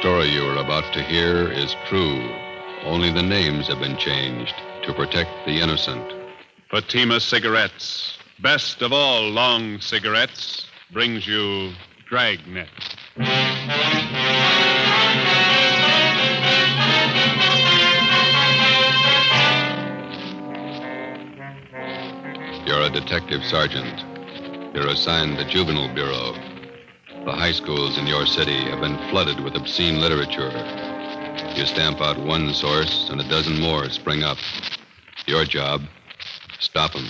story you are about to hear is true. Only the names have been changed to protect the innocent. Fatima Cigarettes, best of all long cigarettes, brings you Dragnet. You're a detective sergeant. You're assigned the Juvenile Bureau. The high schools in your city have been flooded with obscene literature. You stamp out one source, and a dozen more spring up. Your job, stop them.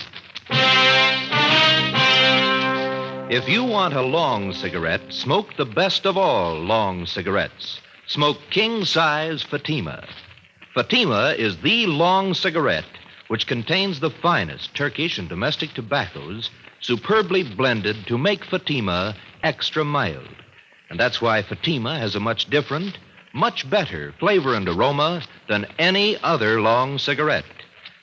If you want a long cigarette, smoke the best of all long cigarettes. Smoke king-size Fatima. Fatima is the long cigarette which contains the finest Turkish and domestic tobaccos superbly blended to make Fatima extra mild. And that's why Fatima has a much different, much better flavor and aroma than any other long cigarette.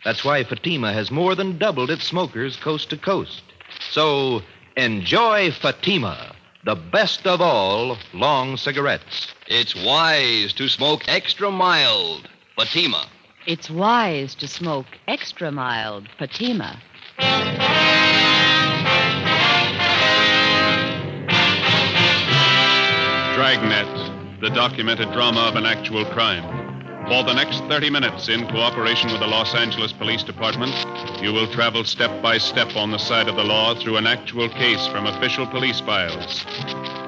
That's why Fatima has more than doubled its smokers coast to coast. So enjoy Fatima, the best of all long cigarettes. It's wise to smoke extra mild. Fatima. It's wise to smoke extra mild Fatima. Dragnet, the documented drama of an actual crime. For the next 30 minutes, in cooperation with the Los Angeles Police Department, you will travel step by step on the side of the law through an actual case from official police files.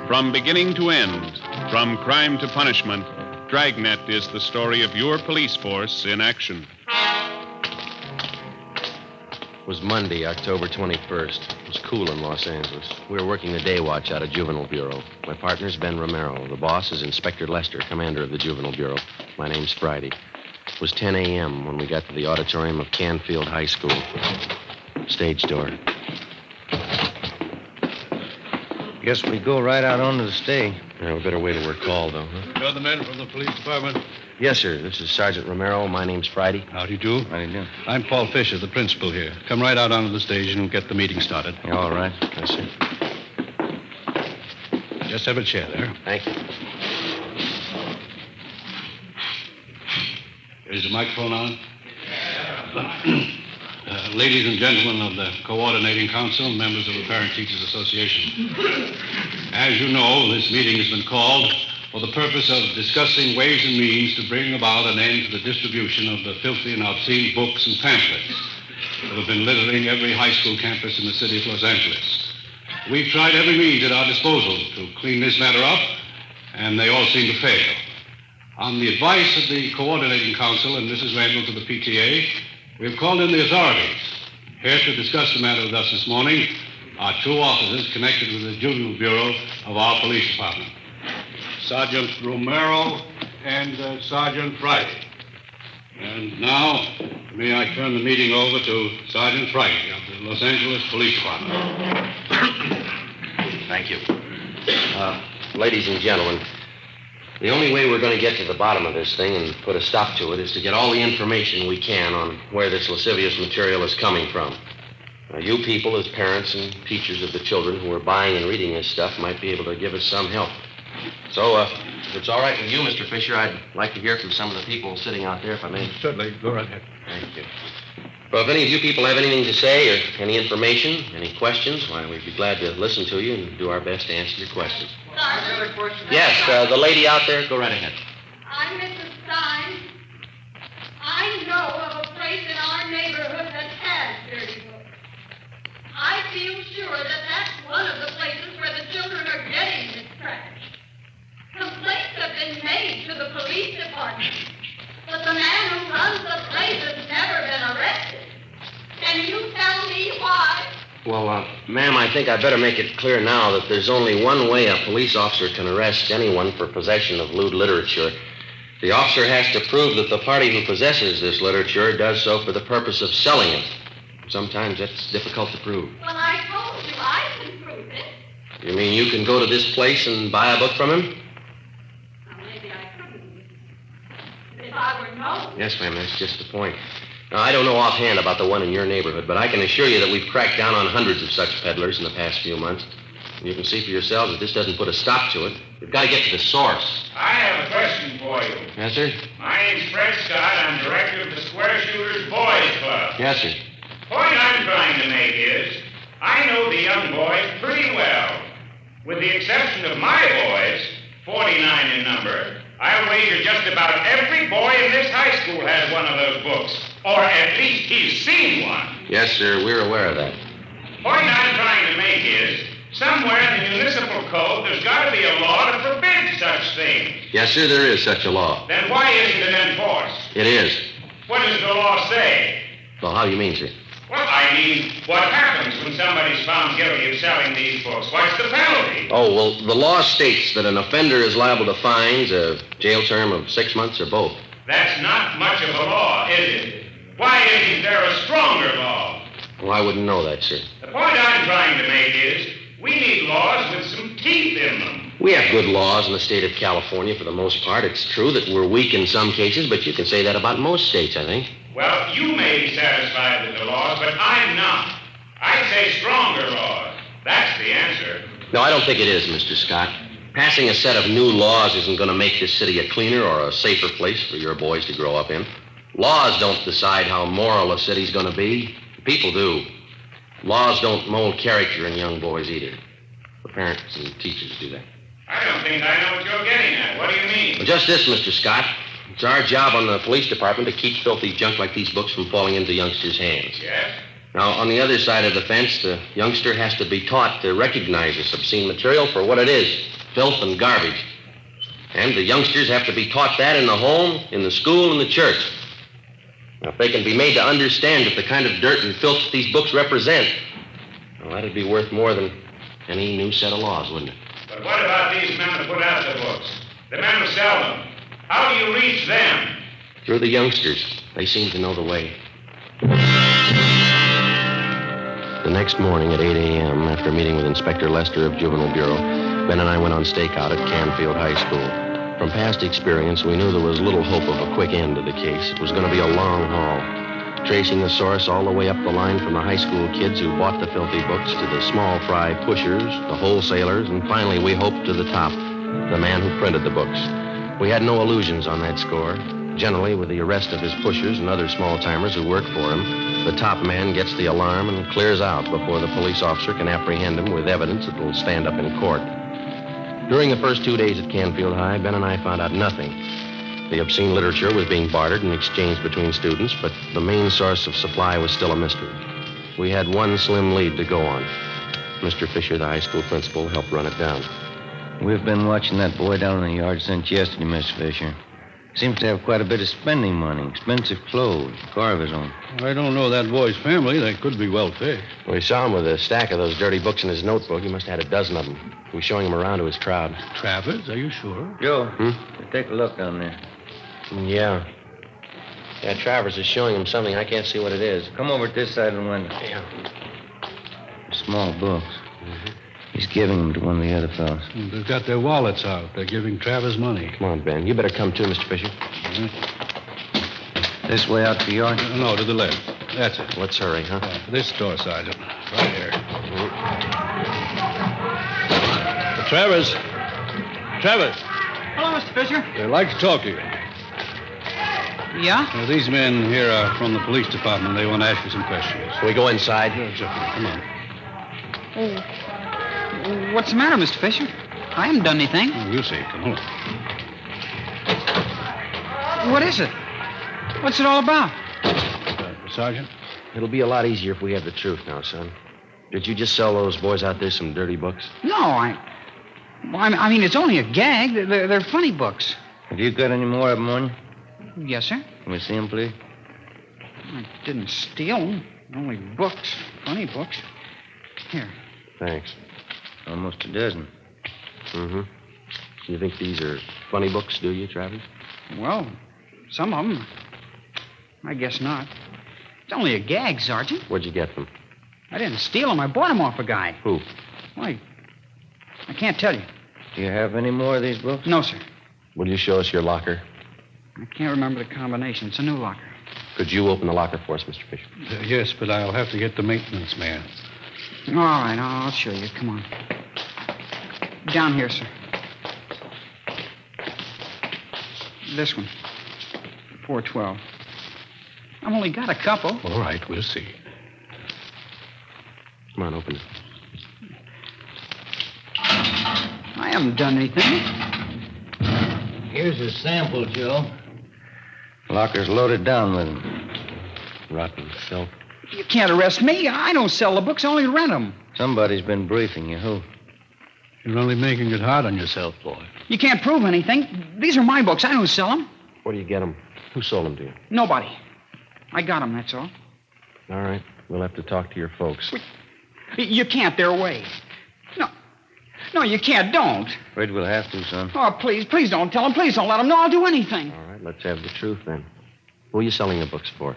From beginning to end, from crime to punishment, Dragnet is the story of your police force in action. It was Monday, October 21st. It was cool in Los Angeles. We were working the day watch out of Juvenile Bureau. My partner's Ben Romero. The boss is Inspector Lester, commander of the Juvenile Bureau. My name's Friday. It was 10 a.m. when we got to the auditorium of Canfield High School. Stage door. Guess we go right out onto the stage. Yeah, we better wait till we're called, though, huh? You're the men from the police department? Yes, sir. This is Sergeant Romero. My name's Friday. How do you do? How do you do? I'm Paul Fisher, the principal here. Come right out onto the stage and get the meeting started. Yeah, all right. Yes, sir. Just have a chair there. Thank you. Is the microphone on? Ladies and gentlemen of the Coordinating Council, members of the Parent Teachers Association. As you know, this meeting has been called for the purpose of discussing ways and means to bring about an end to the distribution of the filthy and obscene books and pamphlets that have been littering every high school campus in the city of Los Angeles. We've tried every means at our disposal to clean this matter up, and they all seem to fail. On the advice of the Coordinating Council and Mrs. Randall to the PTA, we've called in the authorities. Here to discuss the matter with us this morning are two officers connected with the Juvenile Bureau of our police department. Sergeant Romero and Sergeant Friday. And now, may I turn the meeting over to Sergeant Friday of the Los Angeles Police Department. Thank you. Ladies and gentlemen, the only way we're going to get to the bottom of this thing and put a stop to it is to get all the information we can on where this lascivious material is coming from. Now, you people, as parents and teachers of the children who are buying and reading this stuff, might be able to give us some help. So, if it's all right with you, Mr. Fisher, I'd like to hear from some of the people sitting out there, if I may. Certainly. Go right ahead. Thank you. Well, if any of you people have anything to say or any information, any questions, why, we'd be glad to listen to you and do our best to answer your questions. Yes, the lady out there, go right ahead. I'm Mrs. Stein. I know of a place in our neighborhood that has dirty books. I feel sure that that's one of the places where the children are getting this trash. Complaints have been made to the police department, but the man who runs the place has never been arrested. Can you tell me why? Well, ma'am, I think I better make it clear now that there's only one way a police officer can arrest anyone for possession of lewd literature. The officer has to prove that the party who possesses this literature does so for the purpose of selling it. Sometimes that's difficult to prove. Well, I told you I can prove it. You mean you can go to this place and buy a book from him? Well, maybe I couldn't. If I were known. Yes, ma'am, that's just the point. Now, I don't know offhand about the one in your neighborhood, but I can assure you that we've cracked down on hundreds of such peddlers in the past few months. You can see for yourselves that this doesn't put a stop to it. We've got to get to the source. I have a question for you. Yes, sir? My name's Fred Scott. I'm director of the Square Shooters Boys Club. Yes, sir. The point I'm trying to make is, I know the young boys pretty well. With the exception of my boys, 49 in number, I'll wager just about every boy in this high school has one of those books. Or at least he's seen one. Yes, sir. We're aware of that. The point I'm trying to make is, somewhere in the municipal code, there's got to be a law to forbid such things. Yes, sir, there is such a law. Then why isn't it enforced? It is. What does the law say? Well, how do you mean, sir? Well, I mean, what happens when somebody's found guilty of selling these books? What's the penalty? Oh, well, the law states that an offender is liable to fines, a jail term of 6 months, or both. That's not much of a law, is it? Why isn't there a stronger law? Well, I wouldn't know that, sir. The point I'm trying to make is, we need laws with some teeth in them. We have good laws in the state of California for the most part. It's true that we're weak in some cases, but you can say that about most states, I think. Well, you may be satisfied with the laws, but I'm not. I'd say stronger laws. That's the answer. No, I don't think it is, Mr. Scott. Passing a set of new laws isn't going to make this city a cleaner or a safer place for your boys to grow up in. Laws don't decide how moral a city's going to be. People do. Laws don't mold character in young boys either. The parents and teachers do that. I don't think I know what you're getting at. What do you mean? Well, just this, Mr. Scott. It's our job on the police department to keep filthy junk like these books from falling into youngsters' hands. Yes? Now, on the other side of the fence, the youngster has to be taught to recognize this obscene material for what it is, filth and garbage. And the youngsters have to be taught that in the home, in the school, and the church. Now, if they can be made to understand that the kind of dirt and filth that these books represent, well, that'd be worth more than any new set of laws, wouldn't it? But what about these men that put out the books? The men who sell them? How do you reach them? Through the youngsters. They seem to know the way. The next morning at 8 a.m., after meeting with Inspector Lester of Juvenile Bureau, Ben and I went on stakeout at Canfield High School. From past experience, we knew there was little hope of a quick end to the case. It was going to be a long haul, tracing the source all the way up the line from the high school kids who bought the filthy books to the small fry pushers, the wholesalers, and finally, we hoped, to the top, the man who printed the books. We had no illusions on that score. Generally, with the arrest of his pushers and other small-timers who work for him, the top man gets the alarm and clears out before the police officer can apprehend him with evidence that will stand up in court. During the first 2 days at Canfield High, Ben and I found out nothing. The obscene literature was being bartered and exchanged between students, but the main source of supply was still a mystery. We had one slim lead to go on. Mr. Fisher, the high school principal, helped run it down. We've been watching that boy down in the yard since yesterday, Mr. Fisher. Seems to have quite a bit of spending money, expensive clothes, car of his own. I don't know that boy's family. They could be well-fed. We saw him with a stack of those dirty books in his notebook. He must have had a dozen of them. He was showing them around to his crowd. Travers, are you sure? Joe, take a look down there. Yeah. Yeah, Travers is showing him something. I can't see what it is. Come over to this side of the window. Yeah. Small books. He's giving them to one of the other fellows. They've got their wallets out. They're giving Travers money. Come on, Ben. You better come too, Mr. Fisher. This way out to the yard? No, to the left. That's it. Let's hurry, huh? This door, Sergeant. Right here. Travers. Travers. Hello, Mr. Fisher. They'd like to talk to you. Yeah? These men here are from the police department. They want to ask you some questions. Can we go inside? Sure. Come on. Oh, what's the matter, Mr. Fisher? I haven't done anything. Oh, you see. Come on. What is it? What's it all about? Sergeant? It'll be a lot easier if we have the truth now, son. Did you just sell those boys out there some dirty books? No, I mean, it's only a gag. They're funny books. Have you got any more of them on you? Yes, sir. Can we see them, please? I didn't steal them. Only books. Funny books. Here. Thanks. Almost a dozen. Mm-hmm. You think these are funny books, do you, Travis? Well, some of them. I guess not. It's only a gag, Sergeant. Where'd you get them? I didn't steal them. I bought them off a guy. Who? Why, I can't tell you. Do you have any more of these books? No, sir. Will you show us your locker? I can't remember the combination. It's a new locker. Could you open the locker for us, Mr. Fisher? Yes, but I'll have to get the maintenance man. All right, I'll show you. Come on. Down here, sir. This one. 412. I've only got a couple. All right, we'll see. Come on, open it. I haven't done anything. Here's a sample, Joe. Locker's loaded down with them. Rotten filth. You can't arrest me. I don't sell the books. I only rent them. Somebody's been briefing you. Who? You're only making it hard on yourself, boy. You can't prove anything. These are my books. I don't sell them. Where do you get them? Who sold them to you? Nobody. I got them, that's all. All right. We'll have to talk to your folks. You can't. They're away. No, you can't. Don't. Afraid we'll have to, son. Oh, please don't tell them. Please don't let them know I'll do anything. All right, let's have the truth then. Who are you selling the books for?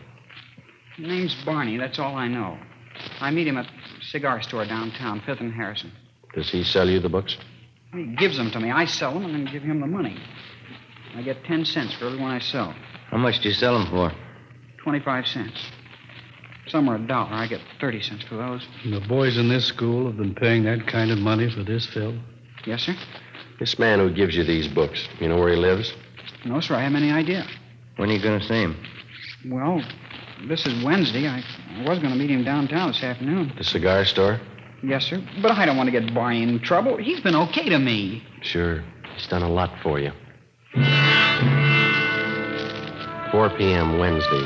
His name's Barney. That's all I know. I meet him at a cigar store downtown, 5th and Harrison. Does he sell you the books? He gives them to me. I sell them and then give him the money. I get 10 cents for every one I sell. How much do you sell them for? 25 cents. Some are $1. I get 30 cents for those. And the boys in this school have been paying that kind of money for this film? Yes, sir? This man who gives you these books, you know where he lives? No, sir. I haven't any idea. When are you going to see him? Well, this is Wednesday. I was going to meet him downtown this afternoon. The cigar store? Yes, sir. But I don't want to get Barney in trouble. He's been okay to me. Sure. He's done a lot for you. 4 p.m. Wednesday.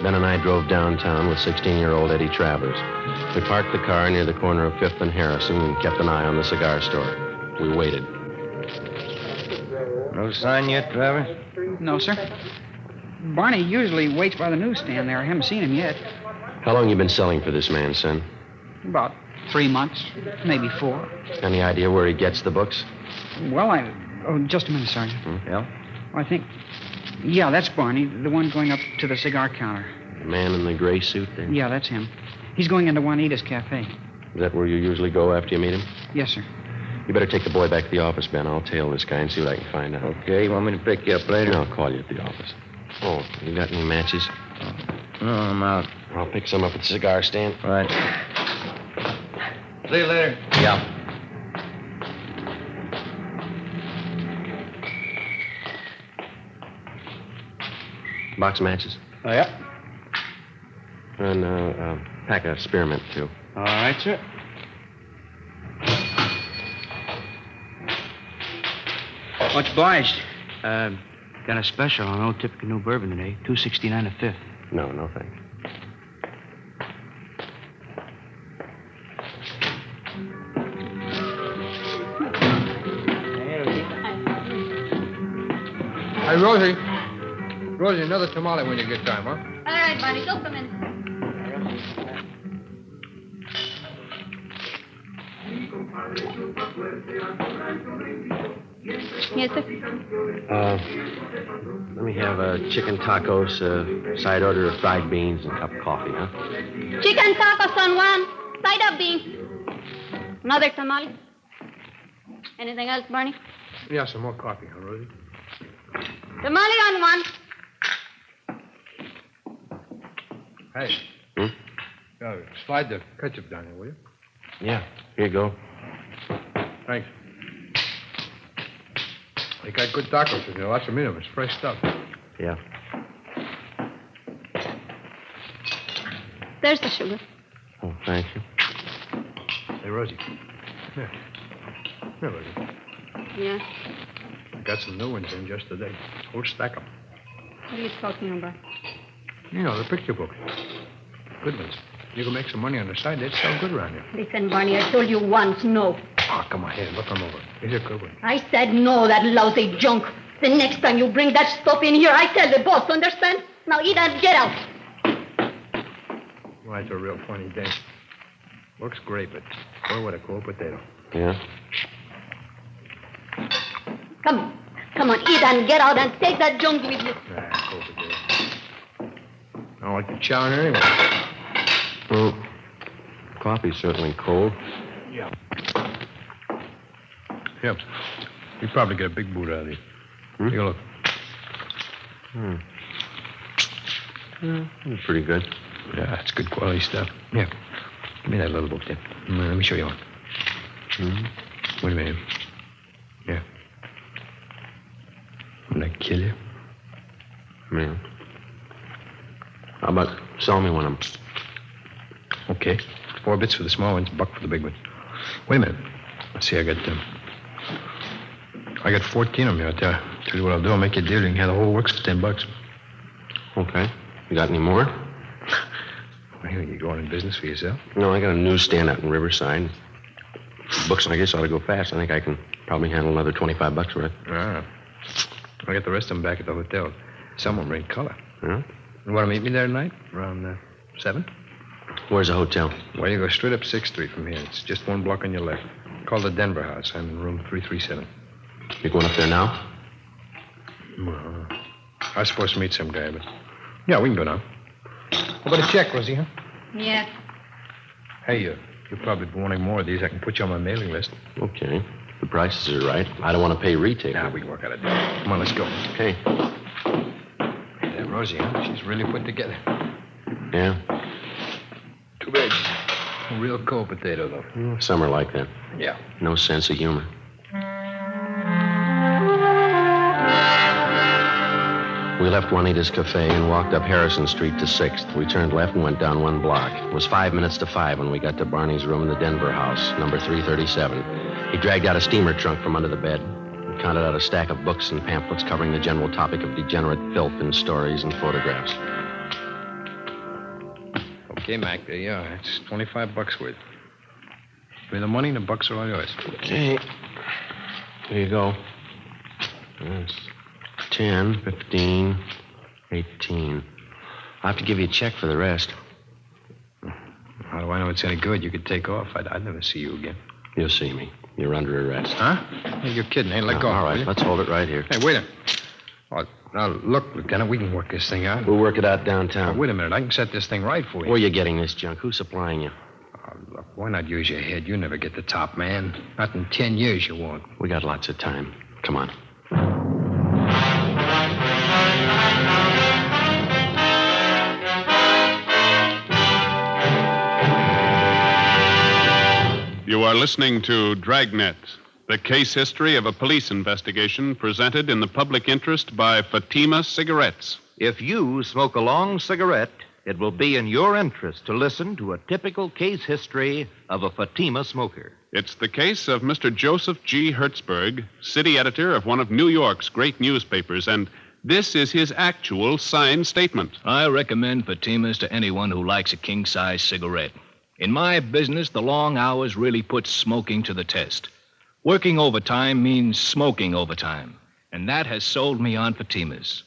Ben and I drove downtown with 16-year-old Eddie Travers. We parked the car near the corner of 5th and Harrison and kept an eye on the cigar store. We waited. No sign yet, Travers? No, sir. Barney usually waits by the newsstand there. I haven't seen him yet. How long you been selling for this man, son? About 3 months, maybe 4. Any idea where he gets the books? Well, Oh, just a minute, Sergeant. Yeah? I think... Yeah, that's Barney, the one going up to the cigar counter. The man in the gray suit there? Yeah, that's him. He's going into Juanita's Cafe. Is that where you usually go after you meet him? Yes, sir. You better take the boy back to the office, Ben. I'll tail this guy and see what I can find out. Okay, you want me to pick you up later? I'll call you at the office. Oh, you got any matches? No, I'm out. I'll pick some up at the cigar stand. Right. See you later. Yeah. Box of matches? Oh, yeah. And a pack of spearmint, too. All right, sir. Much obliged. Got a special on Old Typical New Bourbon today. $2.69 a fifth. No, thanks. Hey, Rosie. Rosie, another tamale when you get time, huh? All right, Barney, go come in. Yes, sir. Let me have chicken tacos, side order of fried beans, and a cup of coffee, huh? Chicken tacos on one, side of beans. Another tamale. Anything else, Barney? Yeah, some more coffee, huh, Rosie? Tamale on one. Hey. Slide the ketchup down here, will you? Yeah, here you go. Thanks. They got good tacos in there. Lots of meat of them. It's fresh stuff. Yeah. There's the sugar. Oh, thank you. Hey, Rosie. Here. Here, Rosie. Yeah. I got some new ones in just today. Whole stack of them. What are you talking about? You know, the picture books. Good ones. You can make some money on the side. They'd sell good around here. Listen, Barney, I told you once, no. Oh, come on, here. Look them over. These are good ones. I said no, that lousy junk. The next time you bring that stuff in here, I tell the boss, understand? Now eat and get out. Well, that's a real funny day. Looks great, but boy, what a cold potato. Yeah? Come on, eat and get out and take that junk with you. Cold potato. I don't like the chow in here anyway. Well, coffee's certainly cold. Yeah. Yep. You probably get a big boot out of these. Take a look. It's pretty good. Yeah, it's good quality stuff. Yeah. Give me that little book there. Let me show you one. Wait a minute. Yeah. When they kill you? Yeah. How about selling me one of them? Okay. 4 bits for the small ones, $1 for the big one. Wait a minute. Let's see, I got 14 of them here. I'll tell you what I'll do. I'll make you a deal. You can have the whole works for $10. Okay. You got any more? Well, you going in business for yourself? No, I got a newsstand out in Riverside. Books, I guess, ought to go fast. I think I can probably handle another $25 worth. Ah. I got the rest of them back at the hotel. Some of them are in color. Yeah? You want to meet me there tonight? Around 7? Where's the hotel? Well, you go straight up 6th Street from here. It's just 1 block on your left. Call the Denver House. I'm in room 337. You going up there now? Well, I was supposed to meet some guy, but... Yeah, we can go now. How about a check, Rosie, huh? Yes. Hey, you'll probably be wanting more of these. I can put you on my mailing list. Okay. The prices are right. I don't want to pay retail. Nah, we can work out a deal. Come on, let's go. Okay. That Rosie, huh? She's really put together. Yeah? Too bad. A real cold potato, though. Some are like that. Yeah. No sense of humor. We left Juanita's Cafe and walked up Harrison Street to 6th. We turned left and went down 1 block. It was 5 minutes to 5 when we got to Barney's room in the Denver house, number 337. He dragged out a steamer trunk from under the bed and counted out a stack of books and pamphlets covering the general topic of degenerate filth in stories and photographs. Okay, Mac, there you are. It's $25 worth. Pay the money and the bucks are all yours. Okay. Here you go. Yes. 10, 15, 18. I'll have to give you a check for the rest. How do I know it's any good? You could take off. I'd never see you again. You'll see me. You're under arrest. Huh? Hey, you're kidding. Hey, let go. All will right, you? let's hold it right here. Hey, wait a minute. Oh, now, look, Lieutenant, we can work this thing out. We'll work it out Oh, downtown. wait a minute. I can set this thing right for you. Where are you getting this junk? Who's supplying you? Oh, look, why not use your head? You never get the top, man. Not in 10 years you won't. We got lots of time. Come on. You are listening to Dragnet, the case history of a police investigation presented in the public interest by Fatima Cigarettes. If you smoke a long cigarette, it will be in your interest to listen to a typical case history of a Fatima smoker. It's the case of Mr. Joseph G. Hertzberg, city editor of one of New York's great newspapers, and this is his actual signed statement. I recommend Fatimas to anyone who likes a king-size cigarette. In my business, the long hours really put smoking to the test. Working overtime means smoking overtime, and that has sold me on Fatimas.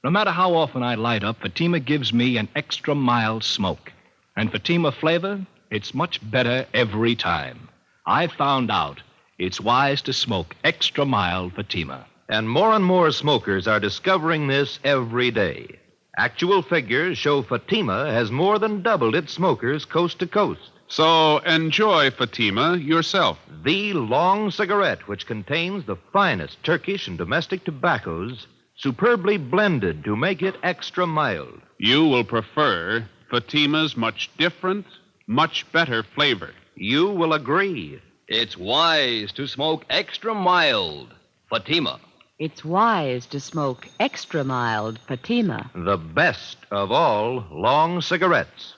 No matter how often I light up, Fatima gives me an extra mild smoke. And Fatima flavor, it's much better every time. I found out it's wise to smoke extra mild Fatima. And more smokers are discovering this every day. Actual figures show Fatima has more than doubled its smokers coast to coast. So enjoy Fatima yourself. The long cigarette, which contains the finest Turkish and domestic tobaccos, superbly blended to make it extra mild. You will prefer Fatima's much different, much better flavor. You will agree. It's wise to smoke extra mild. Fatima. It's wise to smoke extra mild Fatima. The best of all long cigarettes.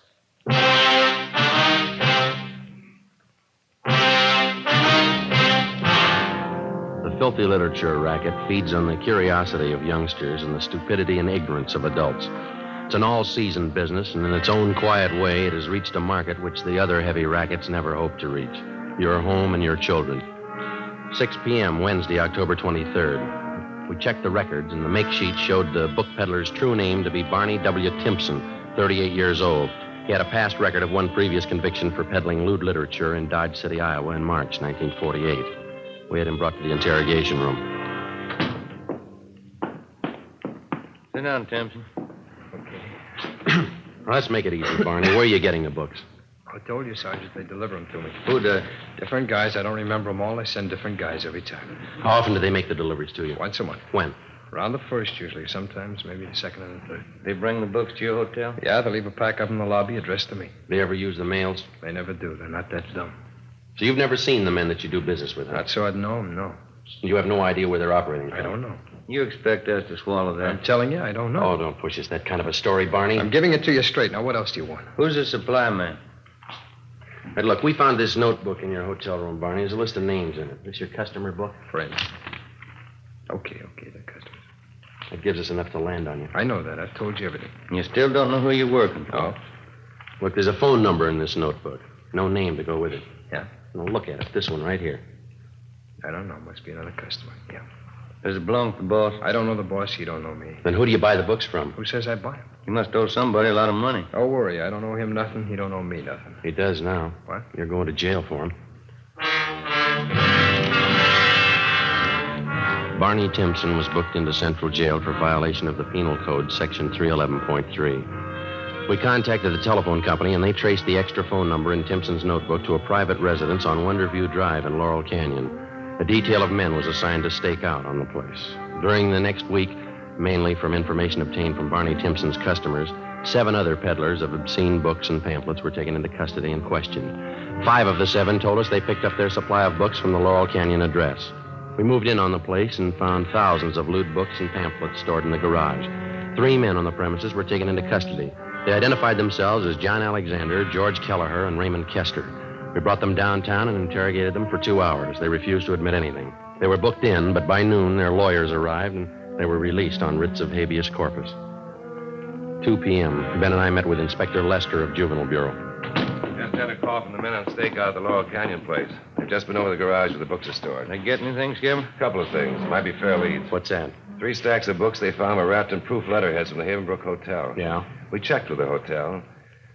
The filthy literature racket feeds on the curiosity of youngsters and the stupidity and ignorance of adults. It's an all-season business, and in its own quiet way, it has reached a market which the other heavy rackets never hoped to reach. Your home and your children. 6 p.m., Wednesday, October 23rd. We checked the records, and the make sheet showed the book peddler's true name to be Barney W. Timpson, 38 years old. He had a past record of one previous conviction for peddling lewd literature in Dodge City, Iowa in March 1948. We had him brought to the interrogation room. Sit down, Timpson. Let's make it easy, Barney. Where are you getting the books? I told you, Sergeant, they deliver them to me. Who'd, Different guys. I don't remember them all. I send different guys every time. How often do they make the deliveries to you? Once a month. When? Around the first, usually. Sometimes maybe the second and the third. They bring the books to your hotel? Yeah, they leave a pack up in the lobby addressed to me. They ever use the mails? They never do. They're not that dumb. So you've never seen the men that you do business with, huh? Not so I'd know them, no. You have no idea where they're operating. I don't know. You expect us to swallow that? I'm telling you, I don't know. Oh, don't push us that kind of a story, Barney. I'm giving it to you straight. Now, what else do you want? Who's the supply man? Hey, look, we found this notebook in your hotel room, Barney. There's a list of names in it. This your customer book? Friends. Okay, they're customers. That gives us enough to land on you. I know that. I've told you everything. You still don't know who you're working for? Oh. Look, there's a phone number in this notebook. No name to go with it. Yeah? Now, look at it. This one right here. I don't know. Must be another customer. Yeah. Does it belong to the boss? I don't know the boss. He don't know me. Then who do you buy the books from? Who says I buy them? You must owe somebody a lot of money. Don't worry. I don't owe him nothing. He don't owe me nothing. He does now. What? You're going to jail for him. Barney Timpson was booked into Central Jail for violation of the Penal Code, Section 311.3. We contacted the telephone company, and they traced the extra phone number in Timpson's notebook to a private residence on Wonderview Drive in Laurel Canyon. A detail of men was assigned to stake out on the place. During the next week, mainly from information obtained from Barney Timpson's customers, 7 other peddlers of obscene books and pamphlets were taken into custody and questioned. 5 of the 7 told us they picked up their supply of books from the Laurel Canyon address. We moved in on the place and found thousands of lewd books and pamphlets stored in the garage. 3 men on the premises were taken into custody. They identified themselves as John Alexander, George Kelleher, and Raymond Kester. We brought them downtown and interrogated them for 2 hours. They refused to admit anything. They were booked in, but by noon their lawyers arrived and they were released on writs of habeas corpus. 2 p.m. Ben and I met with Inspector Lester of Juvenile Bureau. Just had a call from the men on stakeout at the Laurel Canyon place. They've just been over the garage where the books are stored. They get anything, Skipper? A couple of things. Might be fair leads. What's that? 3 stacks of books they found were wrapped in proof letterheads from the Havenbrook Hotel. Yeah? We checked with the hotel.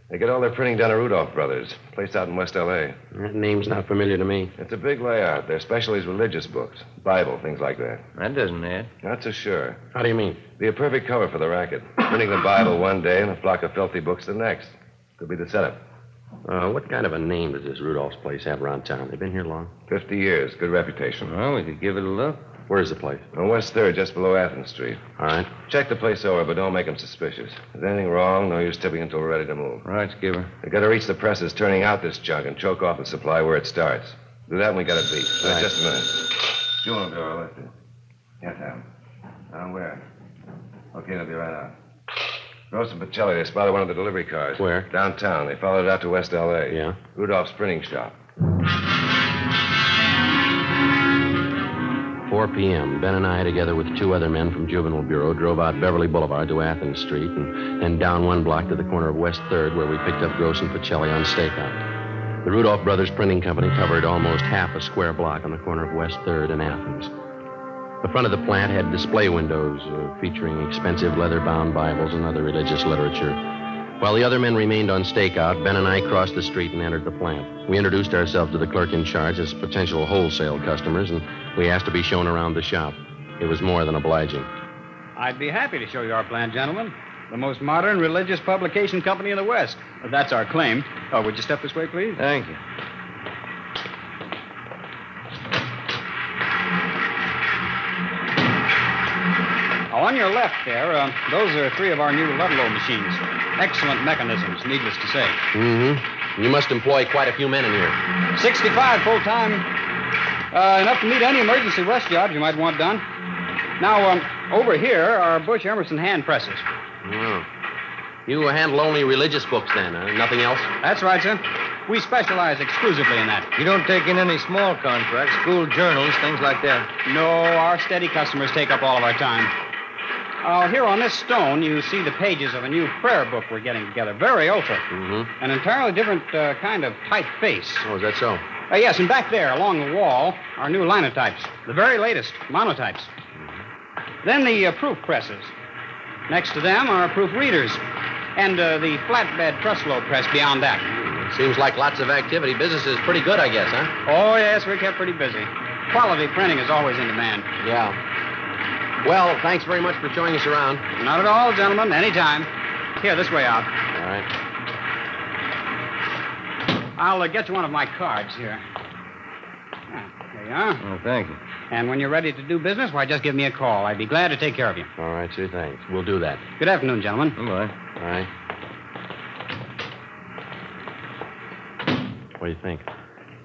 They get all their printing done at Rudolph Brothers, place out in West L.A. That name's not familiar to me. It's a big layout. Their specialty is religious books, Bible, things like that. That doesn't add. Not so sure. How do you mean? Be a perfect cover for the racket. Printing the Bible one day and a flock of filthy books the next. Could be the setup. What kind of a name does this Rudolph's place have around town? They've been here long? 50 years. Good reputation. Well, we could give it a look. Where's the place? On West 3rd, just below Athens Street. All right. Check the place over, but don't make them suspicious. If there's anything wrong, no use tipping until we're ready to move. Right, Skipper. They got to reach the presses turning out this junk and choke off the supply where it starts. Do that and we got it beat. Right. Just a minute. Juvenile Bureau, let's do. Yes, Adam. Down where? Okay, they'll be right out. Gross and Pacelli, they spotted one of the delivery cars. Where? Downtown. They followed it out to West L.A. Yeah? Rudolph's printing shop. 4 p.m. Ben and I, together with 2 other men from Juvenile Bureau, drove out Beverly Boulevard to Athens Street and then down 1 block to the corner of West 3rd, where we picked up Gross and Pacelli on stakeout. The Rudolph Brothers Printing Company covered almost half a square block on the corner of West 3rd and Athens. The front of the plant had display windows featuring expensive leather-bound Bibles and other religious literature. While the other men remained on stakeout, Ben and I crossed the street and entered the plant. We introduced ourselves to the clerk in charge as potential wholesale customers, and we asked to be shown around the shop. It was more than obliging. I'd be happy to show you our plant, gentlemen. The most modern religious publication company in the West. That's our claim. Oh, would you step this way, please? Thank you. On your left there, those are 3 of our new Ludlow machines. Excellent mechanisms, needless to say. Mm-hmm. You must employ quite a few men in here. 65 full-time. Enough to meet any emergency rush jobs you might want done. Now, over here are Bush Emerson hand presses. Oh. You handle only religious books then, huh? Nothing else? That's right, sir. We specialize exclusively in that. You don't take in any small contracts, school journals, things like that? No, our steady customers take up all of our time. Here on this stone, you see the pages of a new prayer book we're getting together. Very ultra. Mm-hmm. An entirely different kind of typeface. Oh, is that so? Yes, and back there, along the wall, are new linotypes. The very latest, monotypes. Mm-hmm. Then the proof presses. Next to them are proof readers. And the flatbed truss-load press beyond that. Seems like lots of activity. Business is pretty good, I guess, huh? Oh, yes, we're kept pretty busy. Quality printing is always in demand. Yeah. Well, thanks very much for showing us around. Not at all, gentlemen. Anytime. Here, this way out. All right. I'll get you one of my cards here. There you are. Oh, thank you. And when you're ready to do business, why, just give me a call. I'd be glad to take care of you. All right, sir, thanks. We'll do that. Good afternoon, gentlemen. Goodbye. All right. What do you think?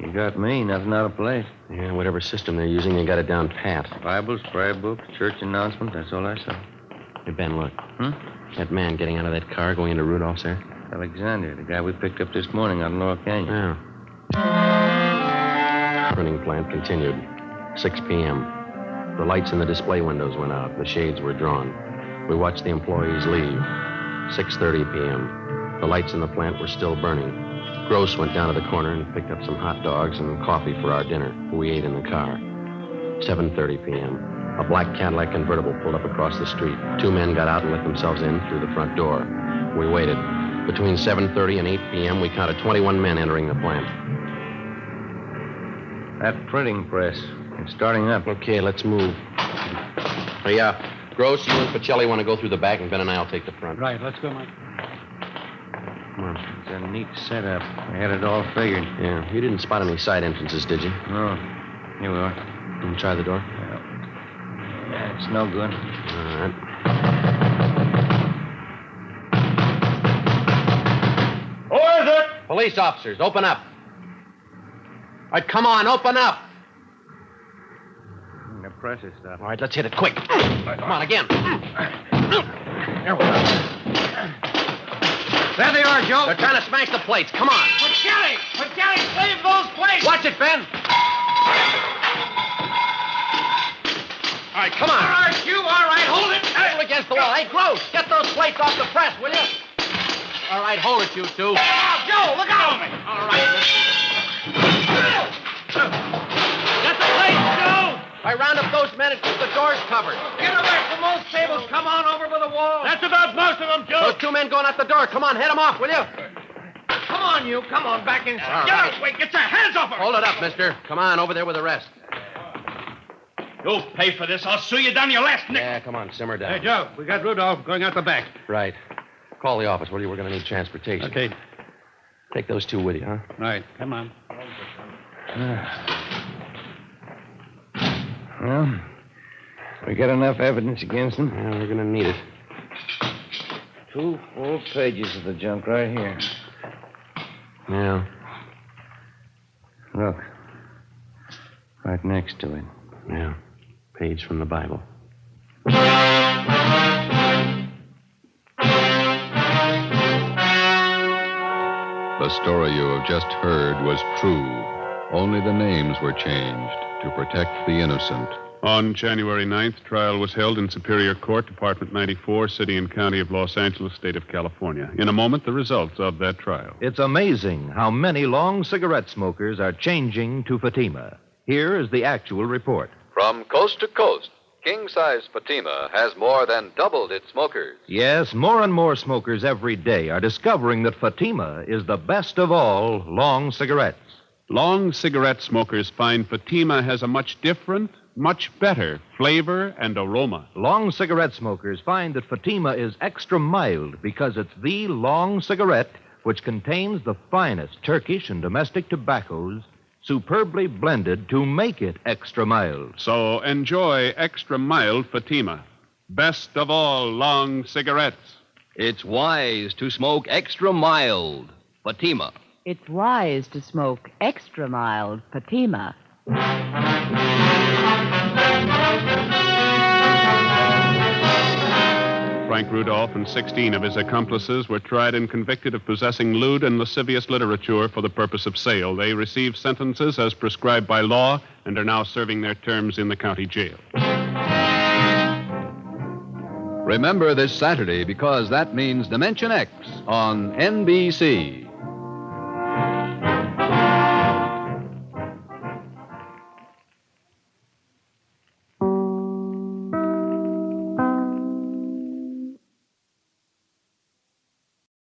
You got me, nothing out of place. Yeah, whatever system they're using, they got it down pat. Bibles, prayer books, church announcements, that's all I saw. Hey, Ben, look. Hmm? That man getting out of that car going into Rudolph's there? Alexander, the guy we picked up this morning out in Laurel Canyon. Yeah. Printing plant continued. 6 p.m. The lights in the display windows went out. The shades were drawn. We watched the employees leave. 6:30 p.m. The lights in the plant were still burning. Gross went down to the corner and picked up some hot dogs and coffee for our dinner. We ate in the car. 7:30 p.m. A black Cadillac convertible pulled up across the street. 2 men got out and let themselves in through the front door. We waited. Between 7:30 and 8 p.m., we counted 21 men entering the plant. That printing press, it's starting up. Okay, let's move. Hey, Gross, you and Pacelli want to go through the back, and Ben and I will take the front. Right, let's go, Mike. Come on. It's a neat setup. We had it all figured. Yeah, you didn't spot any side entrances, did you? No. Here we are. Can you try the door? Yeah, it's no good. All right. Who is it? Police officers, open up. All right, come on, open up. The press is stopped. All right, let's hit it quick. Come on, again. There we go. There they are, Joe. They're trying to smash the plates. Come on. Pacelli! Pacelli, save those plates! Watch it, Ben. All right, come on. All right, you, all right, hold it. Hold against the wall. Hey, Gross, get those plates off the press, will you? All right, hold it, you two. Get out, Joe, look out! All right. Get the plates, Joe! I round up those men and keep the doors covered. Get away from those tables. Come on over by the wall. That's about most of them, Joe. Those 2 men going out the door. Come on, head them off, will you? Come on, you. Come on, back inside. All Get right. out, wait. Get your hands off her. Hold it up, mister. Come on, over there with the rest. You'll pay for this. I'll sue you down your last nickel. Yeah, come on, simmer down. Hey, Joe, we got Rudolph going out the back. Right. Call the office, will you? We're going to need transportation. Okay. Take those 2 with you, huh? Right, come on. Well, we got enough evidence against them. Yeah, we're going to need it. 2 full pages of the junk right here. Yeah. Look. Right next to it. Yeah. Page from the Bible. The story you have just heard was true. Only the names were changed to protect the innocent. On January 9th, trial was held in Superior Court, Department 94, City and County of Los Angeles, State of California. In a moment, the results of that trial. It's amazing how many long cigarette smokers are changing to Fatima. Here is the actual report. From coast to coast, king-size Fatima has more than doubled its smokers. Yes, more and more smokers every day are discovering that Fatima is the best of all long cigarettes. Long cigarette smokers find Fatima has a much different, much better flavor and aroma. Long cigarette smokers find that Fatima is extra mild because it's the long cigarette which contains the finest Turkish and domestic tobaccos superbly blended to make it extra mild. So enjoy extra mild Fatima. Best of all long cigarettes. It's wise to smoke extra mild. Fatima. It's wise to smoke extra mild Fatima. Frank Rudolph and 16 of his accomplices were tried and convicted of possessing lewd and lascivious literature for the purpose of sale. They received sentences as prescribed by law and are now serving their terms in the county jail. Remember this Saturday, because that means Dimension X on NBC.